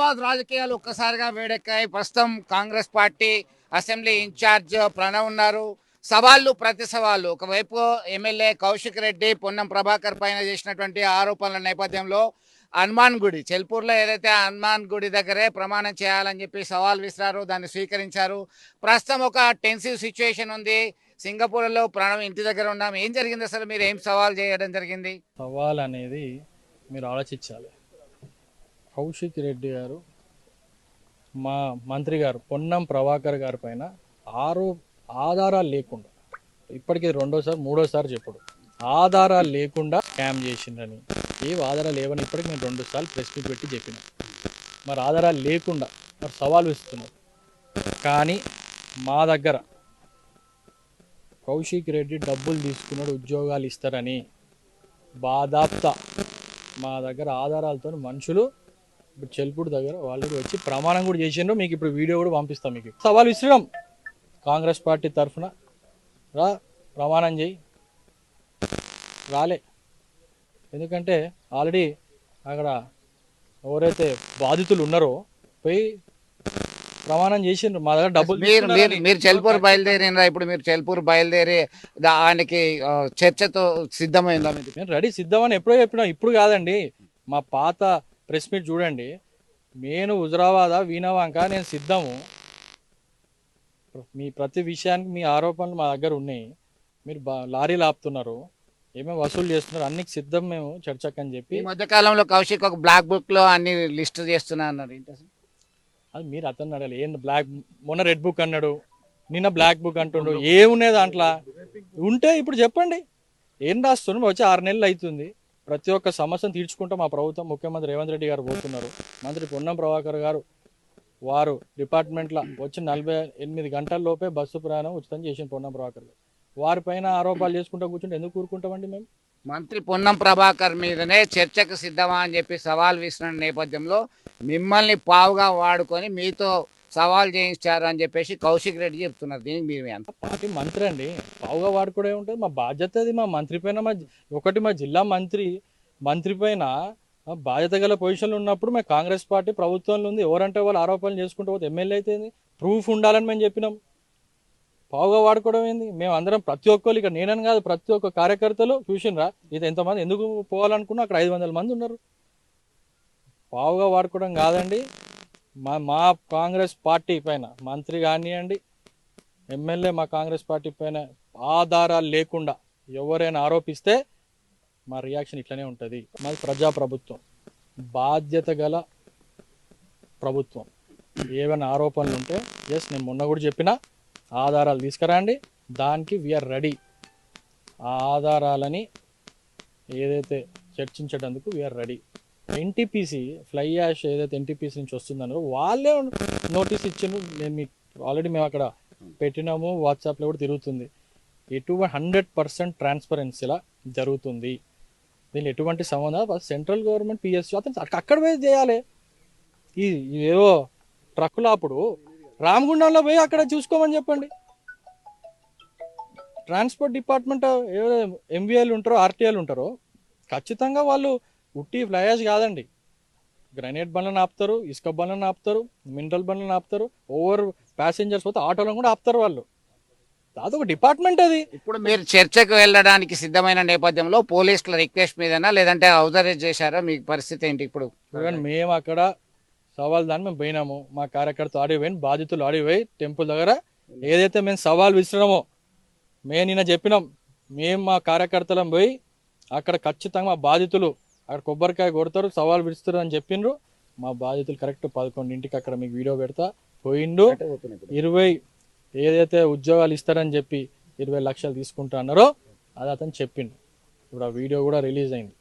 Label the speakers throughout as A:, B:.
A: హుజరాబాద్ రాజకీయాలు ఒక్కసారిగా వేడెక్కాయి. ప్రస్తుతం Congress party assembly in charge Pranav ఉన్నారు. సవాళ్ళు ప్రతి సవాళ్ళు. ఒకవైపు ఎమ్మెల్యే కౌశిక్ రెడ్డి పొన్నం ప్రభాకర్ పైన చేసినటువంటి ఆరోపణల నేపథ్యంలో హనుమాన్ గుడి చెల్పూర్లో ఏదైతే హనుమాన్ గుడి దగ్గరే ప్రమాణం చేయాలని చెప్పి సవాల్ విసిరారు. దాన్ని స్వీకరించారు. ప్రస్తుతం ఒక టెన్సివ్ సిచ్యువేషన్ ఉంది. సింగపూర్లో ప్రణవ్ ఇంటి దగ్గర ఉన్నాం. ఏం జరిగింది అసలు? మీరు ఏం సవాల్ చేయడం జరిగింది?
B: సవాల్ అనేది మీరు ఆలోచించాలి. కౌశిక్ రెడ్డి గారు మా మంత్రి గారు పొన్నం ప్రభాకర్ గారి పైన ఆధారాలు లేకుండా, ఇప్పటికే రెండోసారి మూడోసారి చెప్పుడు ఆధారాలు లేకుండా స్కామ్ చేసిండ్రని, ఏ ఆధారాలు లేవని ఇప్పటికి నేను 2 సార్లు ప్రెస్ మీట్ పెట్టి చెప్పిన. మరి ఆధారాలు లేకుండా మరి సవాల్ ఇస్తున్నారు. కానీ మా దగ్గర కౌశిక్ రెడ్డి డబ్బులు తీసుకున్నాడు ఉద్యోగాలు ఇస్తారని బాధాప్తా మా దగ్గర ఆధారాలతో మనుషులు ఇప్పుడు చెల్పూడి దగ్గర వాళ్ళు వచ్చి ప్రమాణం కూడా చేసిండ్రు. మీకు ఇప్పుడు వీడియో కూడా పంపిస్తాం. మీకు సవాల్ విసిరడం కాంగ్రెస్ పార్టీ తరఫున రా ప్రమాణం చేయి రాలే. ఎందుకంటే ఆల్రెడీ అక్కడ ఎవరైతే బాధితులు ఉన్నారో పోయి ప్రమాణం చేసిండ్రు. మా దగ్గర డబ్బులు
A: మీరు చెల్పూర్ బయలుదేరినరా? ఇప్పుడు మీరు చెల్పూర్ బయలుదేరి దానికి చర్చతో సిద్ధమైందా?
B: నేను రెడీ సిద్ధమని ఎప్పుడో చెప్పినా, ఇప్పుడు కాదండి. మా పాత ప్రెస్ మీట్ చూడండి. నేను హుజరాబాద్ వీణవంక నేను సిద్ధము. మీ ప్రతి విషయానికి మీ ఆరోపణలు మా దగ్గర ఉన్నాయి. మీరు లారీలు ఆపుతున్నారు, ఏమేమి వసూలు చేస్తున్నారు, అన్నికి సిద్ధం మేము చర్చకు అని చెప్పి.
A: ఈ మధ్య కాలంలో కౌశిక్ ఒక బ్లాక్ బుక్ లో అన్ని లిస్ట్ చేస్తున్నా అన్నారు.
B: అది మీరు అతను అడగాలి. ఏం బ్లాక్, మొన్న రెడ్ బుక్ అన్నాడు, నిన్న బ్లాక్ బుక్ అంటుండు. ఏమున్నాయి దాంట్లో? ఉంటే ఇప్పుడు చెప్పండి ఏం రాస్తున్నాం. వచ్చి 6 నెలలు అవుతుంది. ప్రతి ఒక్క సమస్యను తీర్చుకుంటూ మా ప్రభుత్వం ముఖ్యమంత్రి రేవంత్ రెడ్డి గారు పోతున్నారు. మంత్రి పొన్నం ప్రభాకర్ గారు వారు డిపార్ట్మెంట్లో వచ్చి 48 గంటల్లోపే బస్సు ప్రయాణం ఉచితం చేసిన పొన్నం ప్రభాకర్ గారు. వారిపైన ఆరోపణలు చేసుకుంటూ కూర్చుంటే ఎందుకు కూరుకుంటామండి మేము?
A: మంత్రి పొన్నం ప్రభాకర్ మీదనే చర్చకు సిద్ధమా అని చెప్పి సవాల్ విసిన నేపథ్యంలో మిమ్మల్ని పావుగా వాడుకొని మీతో సవాల్ చేయించారు అని చెప్పేసి కౌశిక్ రెడ్డి చెప్తున్నారు. దీనికి మీరు ఎంత?
B: పార్టీ మంత్రి అండి, పావుగా వాడుకోవడం ఉంటుంది. మా బాధ్యత అది. మా మంత్రి పైన మా జిల్లా మంత్రి పైన బాధ్యత గల పొజిషన్లో ఉన్నప్పుడు మేము కాంగ్రెస్ పార్టీ ప్రభుత్వంలో ఉంది. ఎవరంటే వాళ్ళు ఆరోపణలు చేసుకుంటూ పోతే ఎమ్మెల్యే అయితే ప్రూఫ్ ఉండాలని మేము చెప్పినాం. పావుగా వాడుకోవడం ఏంది? మేము అందరం ప్రతి ఒక్కరు, ఇక్కడ నేనని కాదు ప్రతి ఒక్క కార్యకర్తలు చూసినరా ఇది ఎంతమంది ఎందుకు పోవాలనుకున్నా అక్కడ 500 మంది ఉన్నారు. పావుగా వాడుకోవడం కాదండి. మా కాంగ్రెస్ పార్టీ పైన మంత్రి కానివ్వండి, ఎమ్మెల్యే మా కాంగ్రెస్ పార్టీ పైన ఆధారాలు లేకుండా ఎవరైనా ఆరోపిస్తే మా రియాక్షన్ ఇట్లనే ఉంటుంది. మాది ప్రజాప్రభుత్వం, బాధ్యత గల ప్రభుత్వం. ఏమైనా ఆరోపణలు ఉంటే ఎస్, నేను మొన్న కూడా చెప్పిన ఆధారాలు తీసుకురండి, దానికి వీఆర్ రెడీ. ఆ ఆధారాలని ఏదైతే చర్చించేటందుకు we are ready. NTPC fly ash ఏదైతే ఎన్టీపీసీ నుంచి వస్తుందన్నారో వాళ్ళే నోటీస్ ఇచ్చిండ్రు. ఆల్రెడీ మేము అక్కడ పెట్టినాము, వాట్సాప్లో కూడా తిరుగుతుంది. 100% ట్రాన్స్పరెన్సీలా జరుగుతుంది. దీనిలో ఎటువంటి సంబంధం సెంట్రల్ గవర్నమెంట్ పిఎస్యూ అతను అక్కడ పోయి చేయాలి. ఏవో ట్రక్కులు అప్పుడు రామగుండంలో పోయి అక్కడ చూసుకోమని చెప్పండి. ట్రాన్స్పోర్ట్ డిపార్ట్మెంట్ ఎవరో ఎంవీఏలు ఉంటారో ఆర్టీఏలు ఉంటారో ఖచ్చితంగా వాళ్ళు ఉట్టి ఫ్లైయాష్ కాదండి, గ్రనేడ్ బండ్లను ఆపుతారు, ఇసుక బండ్లను ఆపుతారు, మినరల్ బండ్లను ఆపుతారు, ఓవర్ ప్యాసింజర్స్ పోతే ఆటోలను కూడా ఆపుతారు వాళ్ళు. అదొక డిపార్ట్మెంట్ అది.
A: ఇప్పుడు మీరు చర్చకు వెళ్ళడానికి సిద్ధమైన నేపథ్యంలో పోలీసుల రిక్వెస్ట్ మీదనా లేదంటే అౌథరైజ్ చేశారా? మీ పరిస్థితి ఏంటి ఇప్పుడు?
B: మేము అక్కడ సవాల్ దాన్ని మేము పోయినాము. మా కార్యకర్త ఆడిపోయి బాధితులు ఆడిపోయి టెంపుల్ దగ్గర ఏదైతే మేము సవాల్ విసిరామో మేము నిన్న చెప్పినాం. మేము మా కార్యకర్తలం పోయి అక్కడ ఖచ్చితంగా మా బాధితులు అక్కడ కొబ్బరికాయ కొడతారు, సవాల్ విడుస్తారు అని చెప్పిండ్రు. మా బాధితులు కరెక్ట్ 11ంటికి అక్కడ మీకు వీడియో పెడతా పోయిండు. 20 ఏదైతే ఉద్యోగాలు ఇస్తారని చెప్పి 20 లక్షలు తీసుకుంటా అన్నారో అది అతను చెప్పిండు. ఇప్పుడు ఆ వీడియో కూడా రిలీజ్ అయింది.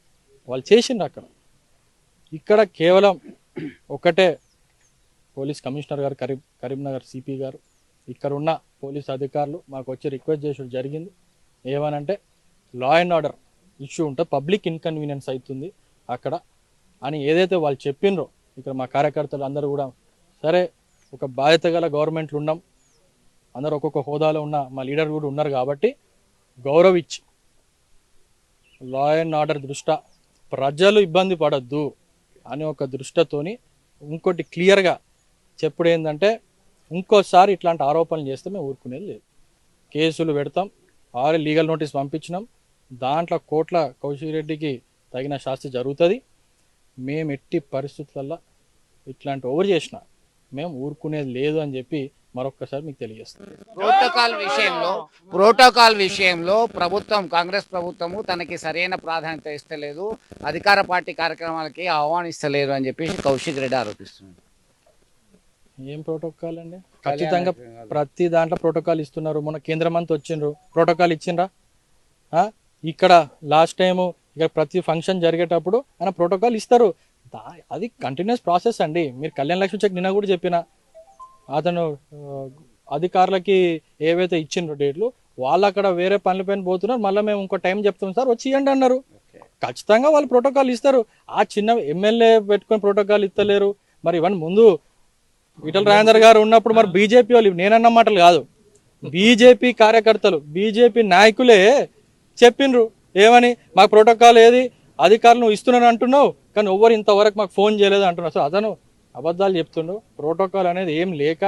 B: వాళ్ళు చేసిండ్రు అక్కడ. ఇక్కడ కేవలం ఒకటే పోలీస్ కమిషనర్ గారు, కరీంనగర్ సిపి గారు, ఇక్కడ ఉన్న పోలీస్ అధికారులు మాకు వచ్చి రిక్వెస్ట్ చేసి జరిగింది. ఏమనంటే లా అండ్ ఆర్డర్ ఇష్యూ ఉంటుంది, పబ్లిక్ ఇన్కన్వీనియన్స్ అవుతుంది అక్కడ అని ఏదైతే వాళ్ళు చెప్పిండ్రో ఇక్కడ మా కార్యకర్తలు అందరూ కూడా సరే ఒక బాధ్యత గల గవర్నమెంట్లు ఉన్నాం, అందరూ ఒక్కొక్క హోదాలో ఉన్న మా లీడర్ కూడా ఉన్నారు కాబట్టి గౌరవించి లా అండ్ ఆర్డర్ దృష్ట్యా ప్రజలు ఇబ్బంది పడద్దు అని ఒక దృష్టితోని ఇంకోటి క్లియర్గా చెప్పుడు ఏంటంటే ఇంకోసారి ఇట్లాంటి ఆరోపణలు చేస్తే మేము ఊరుకునేది లేదు. కేసులు పెడతాం, ఆల్రెడీ లీగల్ నోటీస్ పంపించినాం. దాంట్లో కోట్ల కౌశిక్ రెడ్డికి తగిన శాస్తి జరుగుతుంది. మేము ఎట్టి పరిస్థితులలో ఇట్లాంటి ఓవర్ చేసిన మేము ఊరుకునేది లేదు అని చెప్పి మరొక్కసారి మీకు తెలియజేస్తాం.
A: ప్రోటోకాల్ విషయంలో ప్రభుత్వం, కాంగ్రెస్ ప్రభుత్వము తనకి సరైన ప్రాధాన్యత ఇస్తలేదు, అధికార పార్టీ కార్యక్రమాలకి ఆహ్వానిస్తలేదు అని చెప్పి కౌశిక్ రెడ్డి ఆరోపిస్తున్నారు.
B: ఏం ప్రోటోకాల్ అండి? ఖచ్చితంగా ప్రతి దాంట్లో ప్రోటోకాల్ ఇస్తున్నారు. మొన్న కేంద్ర మంత్రి వచ్చిండ్రు, ప్రోటోకాల్ ఇచ్చిండ్రా? ఇక్కడ లాస్ట్ టైము ఇక్కడ ప్రతి ఫంక్షన్ జరిగేటప్పుడు ఆయన ప్రోటోకాల్ ఇస్తారు. అది కంటిన్యూస్ ప్రాసెస్ అండి. మీరు కళ్యాణ లక్ష్మి చెక్ నిన్న కూడా చెప్పిన, అతను అధికారులకి ఏవైతే ఇచ్చిండ్రో డేట్లు, వాళ్ళు అక్కడ వేరే పనులపైన పోతున్నారు. మళ్ళీ మేము ఇంకో టైం చెప్తాం సార్, వచ్చి ఇవ్వండి అన్నారు. ఖచ్చితంగా వాళ్ళు ప్రోటోకాల్ ఇస్తారు. ఆ చిన్న ఎమ్మెల్యే పెట్టుకొని ప్రోటోకాల్ ఇస్తలేరు. మరి ఇవన్నీ ముందు ఈటల రాజేందర్ గారు ఉన్నప్పుడు మరి బీజేపీ వాళ్ళు, నేనన్న మాటలు కాదు, బీజేపీ కార్యకర్తలు, బీజేపీ నాయకులే చెప్పిండ్రు ఏమని, మాకు ప్రోటోకాల్ ఏది, అధికారులు నువ్వు ఇస్తున్నాను అంటున్నావు కానీ ఎవరు ఇంతవరకు మాకు ఫోన్ చేయలేదు అంటున్నావు. సో అతను అబద్ధాలు చెప్తుండు. ప్రోటోకాల్ అనేది ఏం లేక,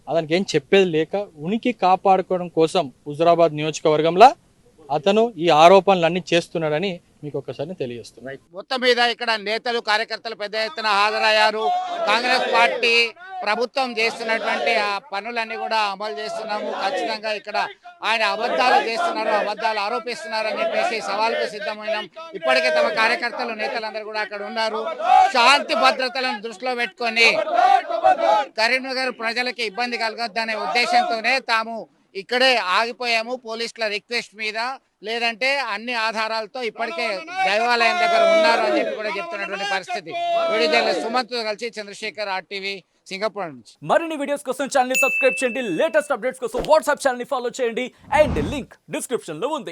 B: అతనికి ఏం చెప్పేది లేక, ఉనికి కాపాడుకోవడం కోసం హుజురాబాద్ నియోజకవర్గంలో అతను ఈ ఆరోపణలు అన్ని చేస్తున్నాడని మీకు ఒక్కసారి తెలియజేస్తున్నాను.
A: మొత్తం మీద ఇక్కడ నేతలు, కార్యకర్తలు పెద్ద ఎత్తున హాజరయ్యారు. కాంగ్రెస్ పార్టీ ప్రభుత్వం చేస్తున్నటువంటి ఆ పనులన్నీ కూడా అమలు చేస్తున్నాము, ఖచ్చితంగా ఇక్కడ ఆయన అబద్ధాలు చేస్తున్నారు, అబద్ధాలు ఆరోపిస్తున్నారు అని చెప్పేసి సవాల్కు సిద్ధమైనాం. ఇప్పటికే తమ కార్యకర్తలు, నేతలందరూ కూడా అక్కడ ఉన్నారు. శాంతి భద్రతలను దృష్టిలో పెట్టుకొని కరీంనగర్ ప్రజలకి ఇబ్బంది కలగొద్దనే ఉద్దేశంతోనే తాము ఇక్కడే ఆగిపోయాము పోలీసుల రిక్వెస్ట్ మీద, లేదంటే అన్ని ఆధారాలతో ఇప్పటికే దేవాలయం దగ్గర ఉన్నారు అని చెప్పి కూడా చెప్తున్నటువంటి పరిస్థితి. వీడియో సుమంత్ కలిసి చంద్రశేఖర్, RTV, సింగపూర్ నుంచి.
C: మరిన్ని వీడియోస్ కోసం ఛానల్ ని సబ్స్క్రైబ్ చేయండి, లేటెస్ట్ అప్డేట్స్ కోసం వాట్సాప్ ఛానల్ ని ఫాలో చేయండి అండ్ లింక్ డిస్క్రిప్షన్ లో ఉంది.